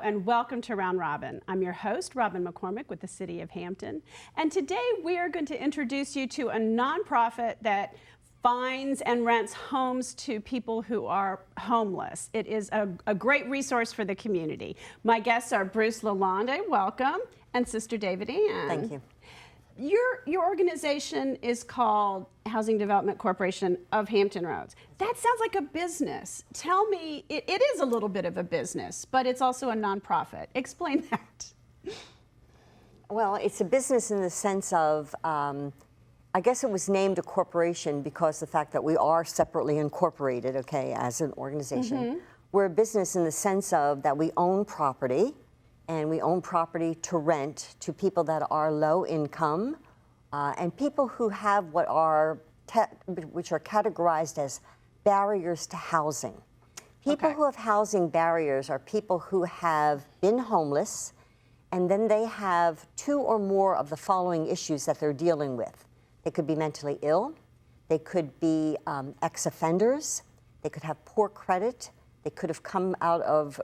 and welcome to Round Robin. I'm your host, Robin McCormick with the City of Hampton. And today we are going to introduce you to a nonprofit that finds and rents homes to people who are homeless. It is a great resource for the community. My guests are Bruce LaLonde, welcome, and Sister David Ann. Thank you. Your organization is called Housing Development Corporation of Hampton Roads. That sounds like a business. Tell me, it is a little bit of a business, but it's also a nonprofit. Explain that. Well, it's a business in the sense of, I guess it was named a corporation because the fact that we are separately incorporated, okay, as an organization. Mm-hmm. We're a business in the sense of that we own property, and we own property to rent to people that are low income and people who have which are categorized as barriers to housing. People who have housing barriers are people who have been homeless, and then they have two or more of the following issues that they're dealing with. They could be mentally ill, they could be ex-offenders, they could have poor credit, they could have come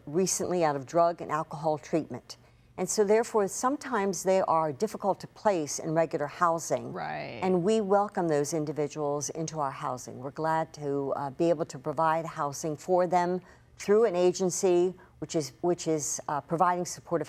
recently out of drug and alcohol treatment. And so therefore, sometimes they are difficult to place in regular housing. Right. And we welcome those individuals into our housing. We're glad to be able to provide housing for them through an agency which is providing supportive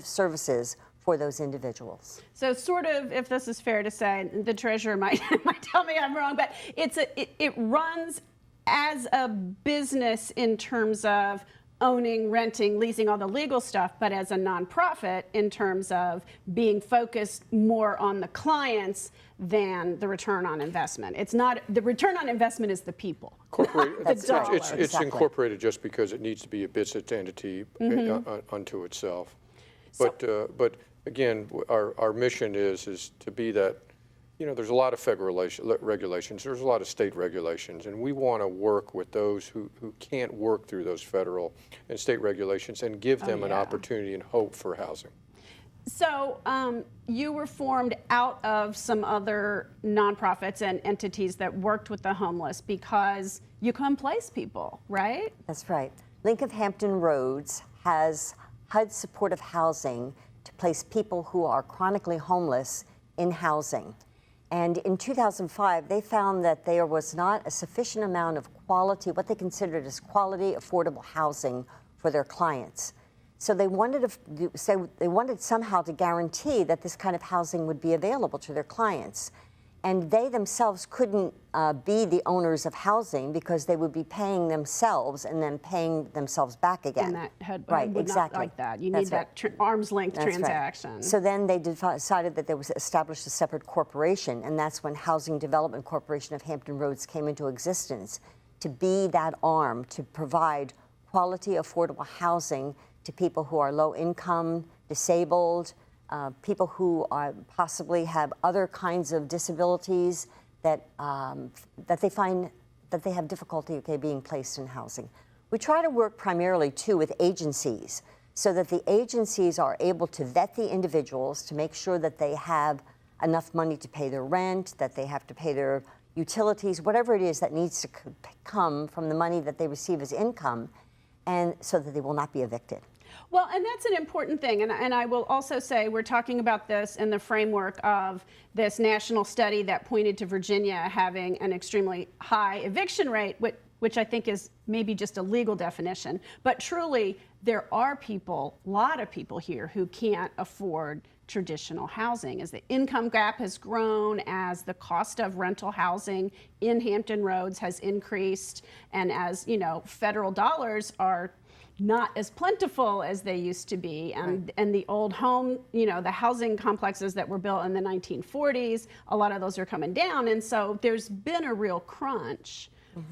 services for those individuals. So sort of, if this is fair to say, the treasurer might tell me I'm wrong, but it runs as a business in terms of owning, renting, leasing, all the legal stuff, but as a nonprofit in terms of being focused more on the clients than the return on investment. It's not, the return on investment is the people. It's incorporated just because it needs to be a business entity unto itself. But again, our mission is to be that. You know, there's a lot of federal regulations, there's a lot of state regulations, and we want to work with those who can't work through those federal and state regulations and give them an opportunity and hope for housing. So you were formed out of some other nonprofits and entities that worked with the homeless because you come place people, right? That's right. Link of Hampton Roads has HUD supportive housing to place people who are chronically homeless in housing. And in 2005, they found that there was not a sufficient amount of quality, what they considered as quality, affordable housing for their clients. So they wanted somehow to guarantee that this kind of housing would be available to their clients. And they themselves couldn't be the owners of housing because they would be paying themselves and then paying themselves back again. And that HUD would not like that. You need that arm's length transaction. Right. So then they decided that they would establish a separate corporation, and that's when Housing Development Corporation of Hampton Roads came into existence to be that arm to provide quality, affordable housing to people who are low income, disabled, people who possibly have other kinds of disabilities that they find that they have difficulty being placed in housing. We try to work primarily too with agencies so that the agencies are able to vet the individuals to make sure that they have enough money to pay their rent, that they have to pay their utilities, whatever it is that needs to come from the money that they receive as income, and so that they will not be evicted. Well, and that's an important thing, and I will also say we're talking about this in the framework of this national study that pointed to Virginia having an extremely high eviction rate, which I think is maybe just a legal definition. But truly, there are people, a lot of people here who can't afford traditional housing. As the income gap has grown, as the cost of rental housing in Hampton Roads has increased, and as, you know, federal dollars are not as plentiful as they used to be, and the old home, you know, the housing complexes that were built in the 1940s, a lot of those are coming down, and so there's been a real crunch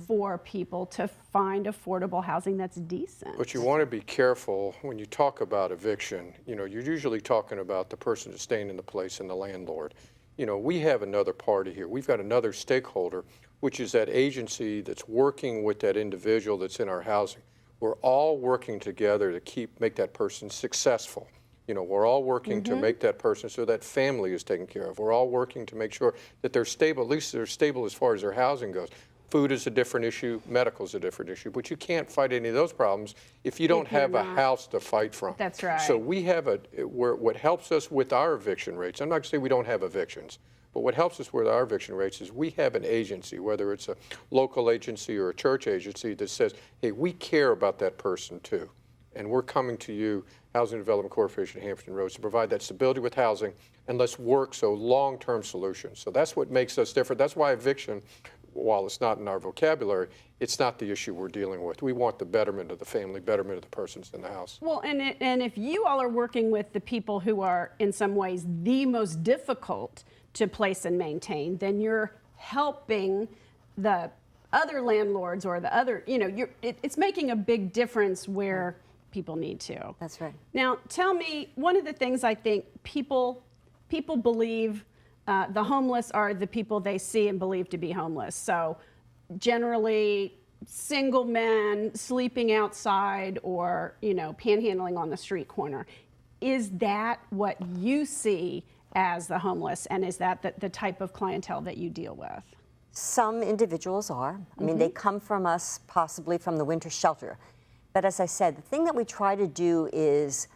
for people to find affordable housing that's decent. But you want to be careful when you talk about eviction. You know, you're usually talking about the person that's staying in the place and the landlord. You know, we have another party here. We've got another stakeholder, which is that agency that's working with that individual that's in our housing. We're all working together to make that person successful. You know, we're all working to make that person so that family is taken care of. We're all working to make sure that they're stable, at least they're stable as far as their housing goes. Food is a different issue, medical is a different issue, but you can't fight any of those problems if you don't have a house to fight from. That's right. So we have what helps us with our eviction rates, I'm not going to say we don't have evictions, but what helps us with our eviction rates is we have an agency, whether it's a local agency or a church agency, that says, hey, we care about that person too. And we're coming to you, Housing Development Corporation, Hampton Roads, to provide that stability with housing, and let's work so long-term solutions. So that's what makes us different. That's why eviction, while it's not in our vocabulary, it's not the issue we're dealing with. We want the betterment of the family, betterment of the persons in the house. Well, and if you all are working with the people who are in some ways the most difficult to place and maintain, then you're helping the other landlords or the other, it's making a big difference where people need to. That's right. Now, tell me, one of the things I think people believe the homeless are the people they see and believe to be homeless. So generally single men sleeping outside or, panhandling on the street corner. Is that what you see as the homeless, and is that the type of clientele that you deal with? Some individuals are. I mean, they come from us, possibly from the winter shelter. But as I said, the thing that we try to do is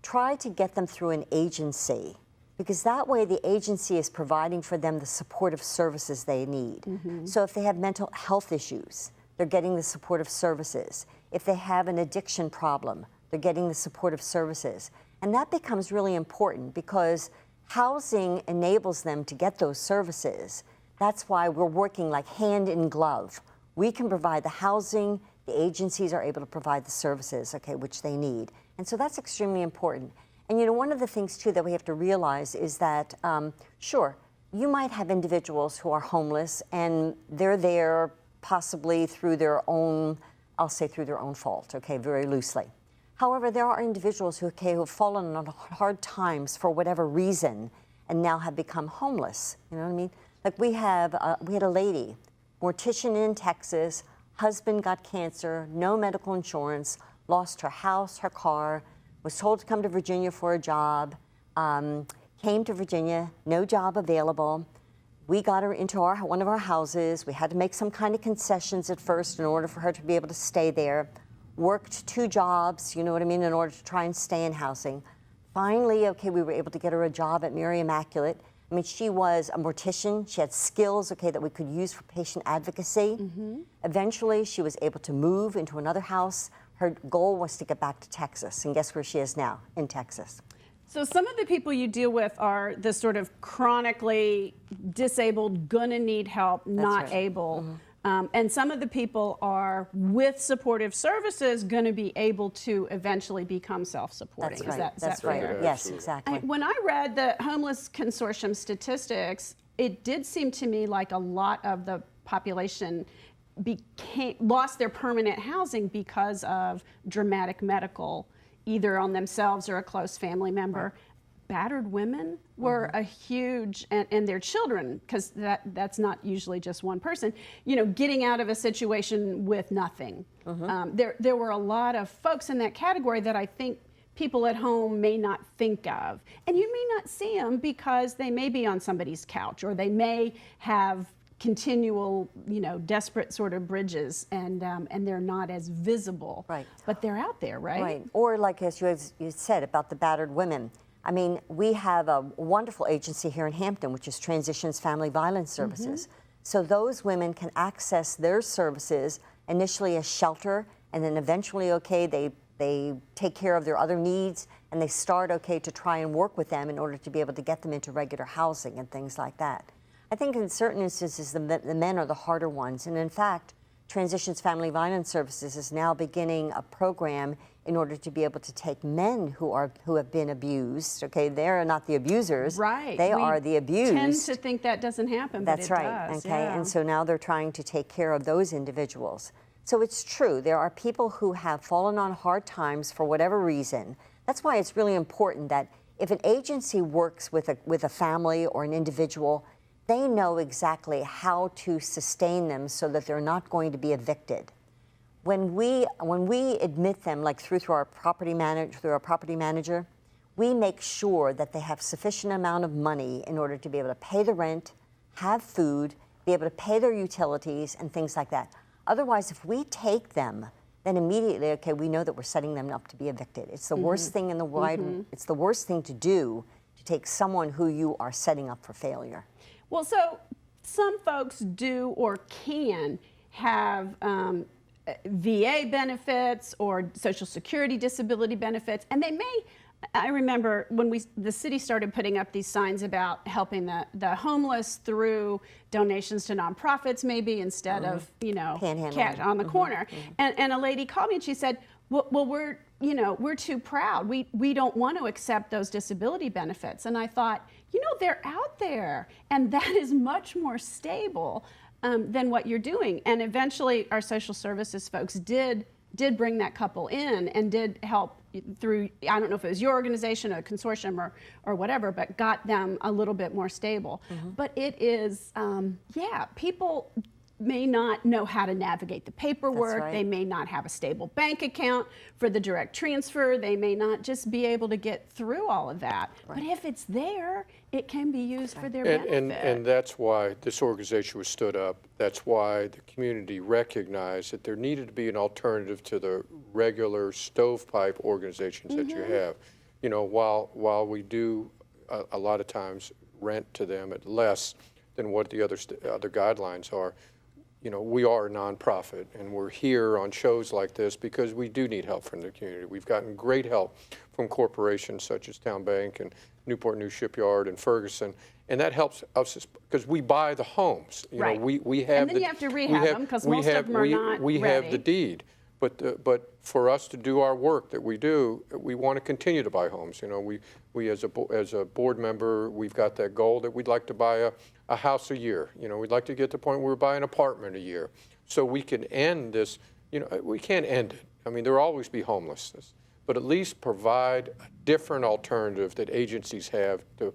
try to get them through an agency, because that way the agency is providing for them the supportive services they need. So if they have mental health issues, they're getting the supportive services. If they have an addiction problem, they're getting the supportive services. And that becomes really important because housing enables them to get those services. That's why we're working like hand in glove. We can provide the housing, the agencies are able to provide the services, which they need. And so that's extremely important. And one of the things too that we have to realize is that, sure, you might have individuals who are homeless and they're there possibly through their own, I'll say through their own fault, very loosely. However, there are individuals who have fallen on hard times for whatever reason and now have become homeless. You know what I mean? Like we had a lady, mortician in Texas, husband got cancer, no medical insurance, lost her house, her car, was told to come to Virginia for a job, came to Virginia, no job available. We got her into one of our houses. We had to make some kind of concessions at first in order for her to be able to stay there. Worked 2 jobs, in order to try and stay in housing. Finally, we were able to get her a job at Mary Immaculate. I mean, she was a mortician. She had skills, that we could use for patient advocacy. Eventually, she was able to move into another house. Her goal was to get back to Texas, and guess where she is now? In Texas. So some of the people you deal with are the sort of chronically disabled, gonna need help, not able. And some of the people are with supportive services going to be able to eventually become self-supporting. That's right. That's right. Fair? Yes, exactly. When I read the Homeless Consortium statistics, it did seem to me like a lot of the population lost their permanent housing because of dramatic medical, either on themselves or a close family member. Battered women were a huge, and their children, because that's not usually just one person, getting out of a situation with nothing. There were a lot of folks in that category that I think people at home may not think of. And you may not see them because they may be on somebody's couch, or they may have continual, desperate sort of bridges, and they're not as visible. Right. But they're out there, right? Right. Or like as you said about the battered women. I mean, we have a wonderful agency here in Hampton, which is Transitions Family Violence Services. So those women can access their services initially as shelter, and then eventually, they take care of their other needs, and they start, to try and work with them in order to be able to get them into regular housing and things like that. I think in certain instances, the men are the harder ones. And in fact, Transitions Family Violence Services is now beginning a program in order to be able to take men who have been abused. They're not the abusers. Right. They are the abused. Tend to think that doesn't happen, That's but it right. does. And so now they're trying to take care of those individuals. So it's true. There are people who have fallen on hard times for whatever reason. That's why it's really important that if an agency works with a family or an individual, they know exactly how to sustain them so that they're not going to be evicted. When we admit them, like through our property manager, we make sure that they have sufficient amount of money in order to be able to pay the rent, have food, be able to pay their utilities and things like that. Otherwise, if we take them, then immediately, okay, we know that we're setting them up to be evicted. It's the worst thing in the world. It's the worst thing to do, to take someone who you are setting up for failure. Well, so some folks do or can have VA benefits or Social Security disability benefits, and they may. I remember when the city started putting up these signs about helping the homeless through donations to nonprofits, maybe instead of cash on the corner. And a lady called me and she said, "Well, we're too proud. We don't want to accept those disability benefits." And I thought, they're out there, and that is much more stable than what you're doing. And eventually, our social services folks did bring that couple in and did help through, I don't know if it was your organization, a consortium or whatever, but got them a little bit more stable. But it is, people may not know how to navigate the paperwork. That's right. They may not have a stable bank account for the direct transfer. They may not just be able to get through all of that. Right. But if it's there, it can be used for their benefit. And that's why this organization was stood up. That's why the community recognized that there needed to be an alternative to the regular stovepipe organizations that you have. While we do a lot of times rent to them at less than what the other guidelines are, we are a nonprofit, and we're here on shows like this because we do need help from the community. We've gotten great help from corporations such as Town Bank and Newport News Shipyard and Ferguson, and that helps us because we buy the homes. Right. We have and then you have to rehab them because most of them are not we ready. have the deed. But for us to do our work that we do, we want to continue to buy homes. We as a board member, we've got that goal that we'd like to buy a house a year. We'd like to get to the point where we buy an apartment a year, so we can end this. We can't end it. I mean, there'll always be homelessness, but at least provide a different alternative that agencies have to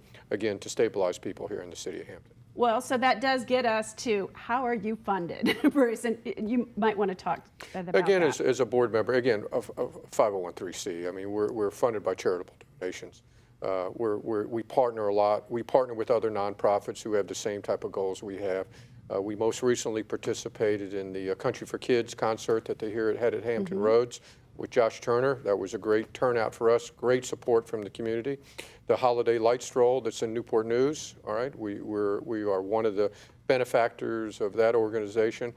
stabilize people here in the city of Hampton. Well, so that does get us to how are you funded, Bruce? And you might want to talk about again, that. as a board member, again, of 501(c)(3). I mean, we're funded by charitable donations. We partner a lot. We partner with other nonprofits who have the same type of goals we have. We most recently participated in the Country for Kids concert that they had at Hampton Roads with Josh Turner. That was a great turnout for us, great support from the community. The Holiday Light Stroll that's in Newport News, all right, we are one of the benefactors of that organization.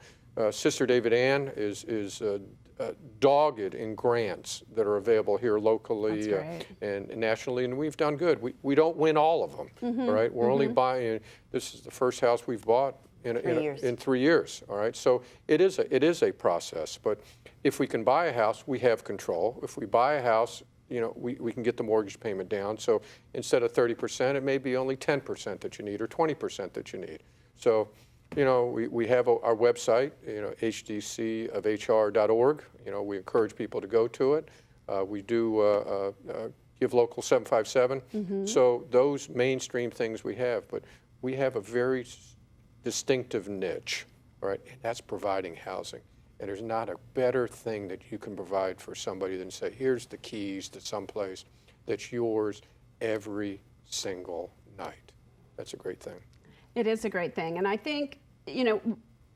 Sister David Ann is dogged in grants that are available here locally and nationally, and we've done good. We don't win all of them, all right? We're only buying, this is the first house we've bought in 3 years, all right? So it is a process, but if we can buy a house, we have control. If we buy a house, we can get the mortgage payment down. So instead of 30%, it may be only 10% that you need or 20% that you need. So, we have our website, hdcofhr.org. We encourage people to go to it. We do give local 757. So those mainstream things we have, but we have a very distinctive niche, all right? And that's providing housing. And there's not a better thing that you can provide for somebody than say, here's the keys to someplace that's yours every single night. That's a great thing. It is a great thing. And I think,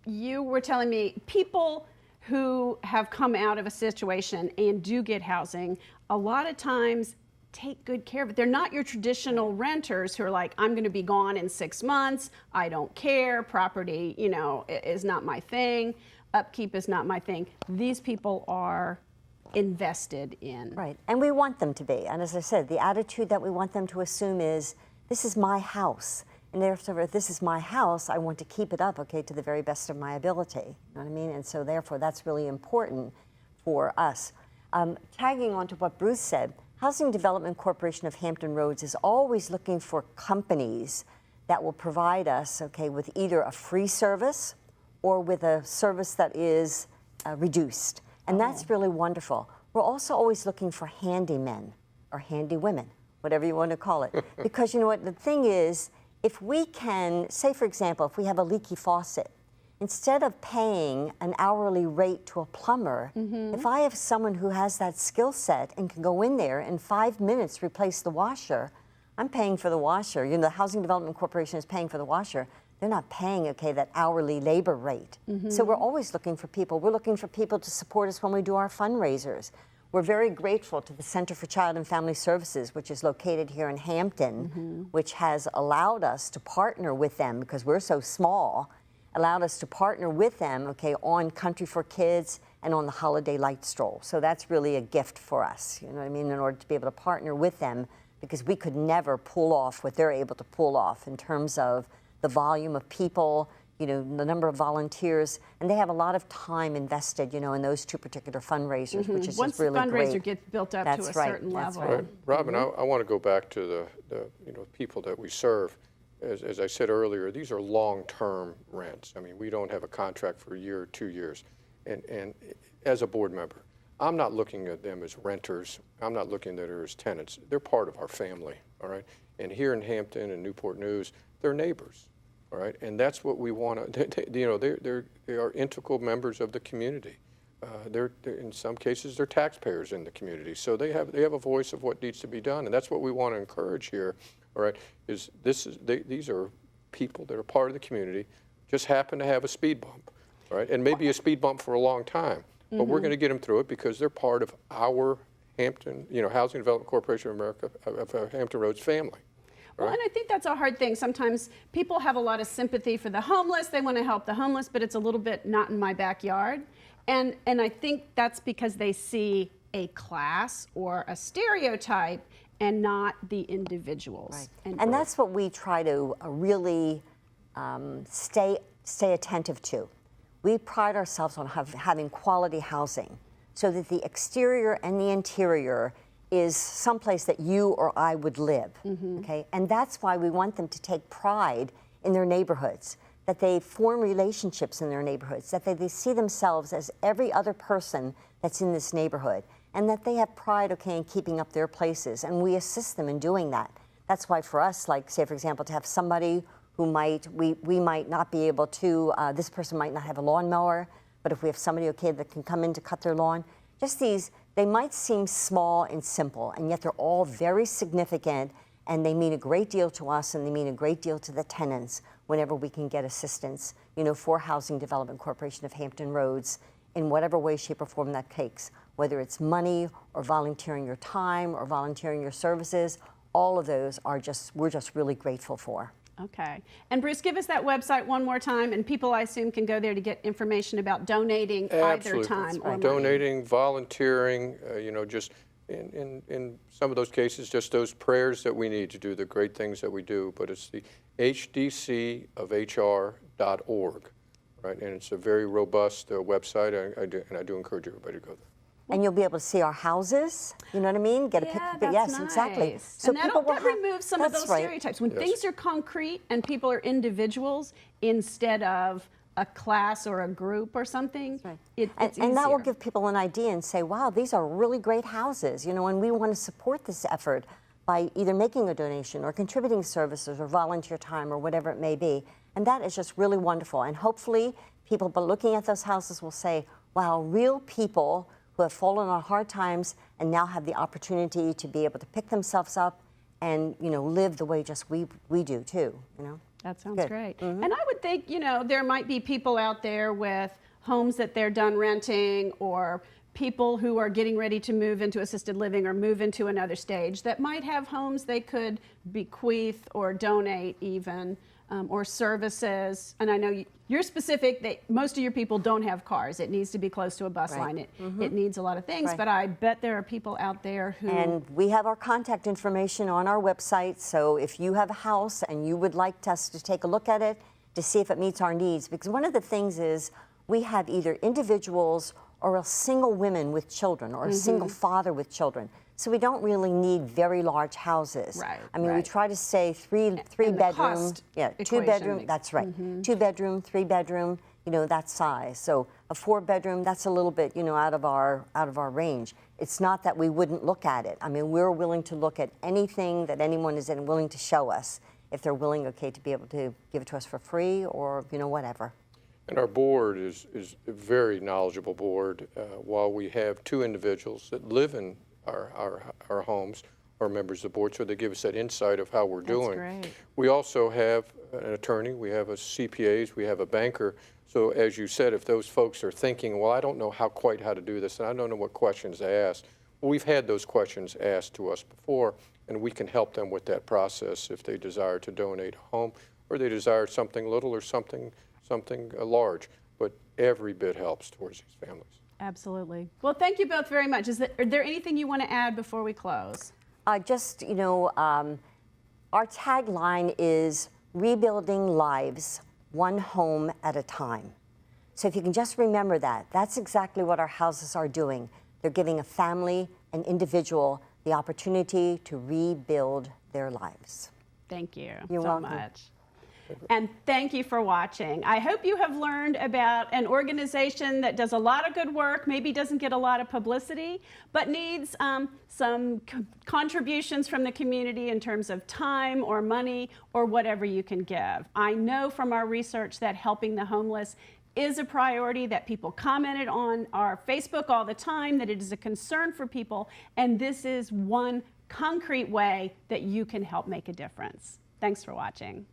you were telling me people who have come out of a situation and do get housing, a lot of times take good care of it. They're not your traditional renters who are like, I'm going to be gone in 6 months. I don't care. Property, is not my thing. Upkeep is not my thing. These people are invested in. Right, and we want them to be. And as I said, the attitude that we want them to assume is, this is my house. And therefore, if this is my house, I want to keep it up, to the very best of my ability. You know what I mean? And so therefore, that's really important for us. Tagging on to what Bruce said, Housing Development Corporation of Hampton Roads is always looking for companies that will provide us, with either a free service or with a service that is reduced. And that's really wonderful. We're also always looking for handymen or handy women, whatever you want to call it. Because you know what, the thing is, if we can, say for example, if we have a leaky faucet, instead of paying an hourly rate to a plumber, if I have someone who has that skill set and can go in there in 5 minutes replace the washer, I'm paying for the washer. The Housing Development Corporation is paying for the washer. they're not paying, okay, that hourly labor rate. So we're always looking for people. We're looking for people to support us when we do our fundraisers. We're very grateful to the Center for Child and Family Services, which is located here in Hampton, which has allowed us to partner with them, because we're so small, allowed us to partner with them, okay, on Country for Kids and on the Holiday Light Stroll. So that's really a gift for us, you know what I mean, in order to be able to partner with them, because we could never pull off what they're able to pull off in terms of the volume of people, you know, the number of volunteers, and they have a lot of time invested, you know, in those two particular fundraisers, which is just really great. Once the fundraiser gets built up to a certain level. Right. Robin, I want to go back to the you know, people that we serve. As I said earlier, these are long-term rents. I mean, we don't have a contract for a year or 2 years. And as a board member, I'm not looking at them as renters. I'm not looking at them as tenants. They're part of our family, all right? And here in Hampton and Newport News, they're neighbors, all right? And that's what we want to, you know, they are integral members of the community. They're in some cases, they're taxpayers in the community. So they have a voice of what needs to be done. And that's what we want to encourage here, all right, these are people that are part of the community, just happen to have a speed bump, all right? And maybe a speed bump for a long time. But we're going to get them through it because they're part of our Hampton, you know, Housing Development Corporation of America, of Hampton Roads family. Well, and I think that's a hard thing. Sometimes people have a lot of sympathy for the homeless. They want to help the homeless, but it's a little bit not in my backyard. And I think that's because they see a class or a stereotype and not the individuals. Right. And that's what we try to really stay attentive to. We pride ourselves on having quality housing so that the exterior and the interior is someplace that you or I would live, okay? And that's why we want them to take pride in their neighborhoods, that they form relationships in their neighborhoods, that they see themselves as every other person that's in this neighborhood, and that they have pride, okay, in keeping up their places, and we assist them in doing that. That's why for us, like, say, for example, to have somebody who we might not be able to, this person might not have a lawnmower, but if we have somebody, okay, that can come in to cut their lawn, just these, they might seem small and simple, and yet they're all very significant, and they mean a great deal to us, and they mean a great deal to the tenants whenever we can get assistance, you know, for Housing Development Corporation of Hampton Roads in whatever way, shape, or form that takes, whether it's money or volunteering your time or volunteering your services. All of those are we're just really grateful for. Okay. And Bruce, give us that website one more time, and people, I assume, can go there to get information about donating either time or money. Donating, volunteering, you know, just in some of those cases, just those prayers that we need to do the great things that we do. But it's the hdcofhr.org, right? And it's a very robust website, and I do encourage everybody to go there. And you'll be able to see our houses, you know what I mean? Get a picture. That's yes, nice. Exactly. So and that removes some of those stereotypes. When Yes. things are concrete and people are individuals instead of a class or a group or something, right. It's and that will easier. give people an idea and say, wow, these are really great houses, you know, and we want to support this effort by either making a donation or contributing services or volunteer time or whatever it may be. And that is just really wonderful. And hopefully people by looking at those houses will say, wow, real people who have fallen on hard times and now have the opportunity to be able to pick themselves up and, you know, live the way just we do too, you know. That sounds Good. great. And I would think, you know, there might be people out there with homes that they're done renting, or people who are getting ready to move into assisted living or move into another stage that might have homes they could bequeath or donate even, or services. And I know you're specific that most of your people don't have cars. It needs to be close to a bus line. It needs a lot of things, but I bet there are people out there who... And we have our contact information on our website, so if you have a house and you would like us to take a look at it to see if it meets our needs, because one of the things is we have either individuals or a single women with children or a single father with children. So we don't really need very large houses. Right, I mean, we try to say three bedroom, yeah, 2 bedroom, that's right. 2 bedroom, 3 bedroom, you know, that size. So a 4 bedroom, that's a little bit, you know, out of our range. It's not that we wouldn't look at it. I mean, we're willing to look at anything that anyone is willing to show us, if they're willing, okay, to be able to give it to us for free or, you know, whatever. And our board is a very knowledgeable board. While we have 2 individuals that live in our homes, are members of the board, so they give us that insight of how we're doing. Great. We also have an attorney, we have a CPAs, we have a banker. So as you said, if those folks are thinking, well, I don't know quite how to do this, and I don't know what questions to ask, well, we've had those questions asked to us before, and we can help them with that process if they desire to donate a home, or they desire something little or something large. But every bit helps towards these families. Absolutely. Well, thank you both very much. Are there anything you want to add before we close? Just, our tagline is rebuilding lives, one home at a time. So if you can just remember that, that's exactly what our houses are doing. They're giving a family, an individual, the opportunity to rebuild their lives. Thank you You're so welcome. much. And thank you for watching. I hope you have learned about an organization that does a lot of good work, maybe doesn't get a lot of publicity, but needs some contributions from the community in terms of time or money or whatever you can give. I know from our research that helping the homeless is a priority, that people commented on our Facebook all the time, that it is a concern for people, and this is one concrete way that you can help make a difference. Thanks for watching.